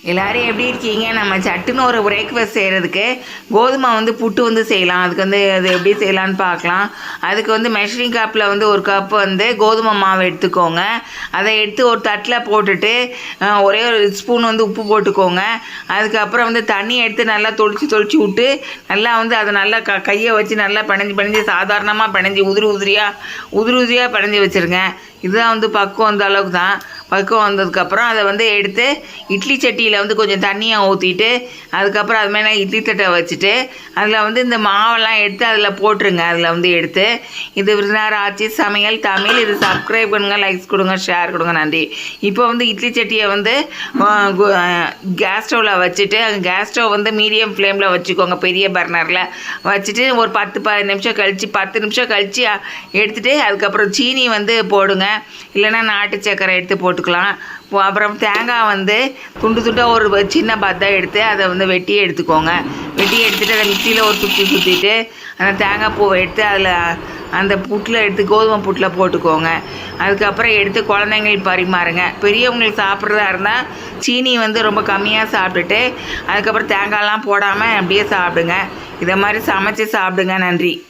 எல்லோரும் எப்படி இருக்கீங்க? நம்ம சட்டுன்னு ஒரு பிரேக்ஃபாஸ்ட் செய்கிறதுக்கு கோதுமை புட்டு செய்யலாம். அதுக்கு அது எப்படி செய்யலான்னு பார்க்கலாம். அதுக்கு மெஷரிங் கப்பில் ஒரு கப் கோதுமை மாவு எடுத்துக்கோங்க. அதை எடுத்து ஒரு தட்டில் போட்டுட்டு ஒரே ஒரு ஸ்பூன் உப்பு போட்டுக்கோங்க. அதுக்கப்புறம் தண்ணி எடுத்து நல்லா தொளிச்சு விட்டு நல்லா அதை நல்லா கையை வச்சு நல்லா பிணைஞ்சு சாதாரணமாக பிணைஞ்சி உதிரி உதிரியாக பிணைஞ்சி வச்சுருங்க. இதுதான் பக்குவம் அந்த அளவுக்கு தான். பக்குவம் வந்ததுக்கப்புறம் அதை எடுத்து இட்லி சட்டியில் கொஞ்சம் தண்ணியை ஊற்றிட்டு அதுக்கப்புறம் அது மேலே இட்லி தட்டை வச்சுட்டு அதில் இந்த மாவெல்லாம் எடுத்து அதில் போட்டுருங்க. அதில் எடுத்து இது விருதுநகர் ஆச்சி சமையல் தமிழ். இது சப்ஸ்கிரைப் பண்ணுங்கள், லைக்ஸ் கொடுங்க, ஷேர் கொடுங்க. நன்றி. இப்போ இட்லி சட்டியை கேஸ் ஸ்டவ்வில் வச்சுட்டு கேஸ் ஸ்டவ் மீடியம் ஃப்ளேமில் வச்சுக்கோங்க. பெரிய பர்னரில் வச்சுட்டு ஒரு 10 நிமிஷம் கழித்து எடுத்துகிட்டு அதுக்கப்புறம் சீனி போடுங்க. இல்லைன்னா நாட்டு சக்கரை எடுத்து போட்டுக்கலாம். அப்புறம் தேங்காய் துண்டாக ஒரு சின்ன பத்தை எடுத்து அதை வெட்டி எடுத்துக்கோங்க. வெட்டி எடுத்துகிட்டு அதை மிக்சியில் ஒரு சுற்றிட்டு அந்த தேங்காய் பூவை எடுத்து அதில் அந்த புட்டில் எடுத்து கோதுமை புட்டில் போட்டுக்கோங்க. அதுக்கப்புறம் எடுத்து குழந்தைங்களுக்கு பரிமாறுங்க. பெரியவங்களுக்கு சாப்பிட்றதா இருந்தால் சீனி ரொம்ப கம்மியாக சாப்பிட்டுட்டு அதுக்கப்புறம் தேங்காயெலாம் போடாமல் அப்படியே சாப்பிடுங்க. இதை மாதிரி சமைச்சு சாப்பிடுங்க. நன்றி.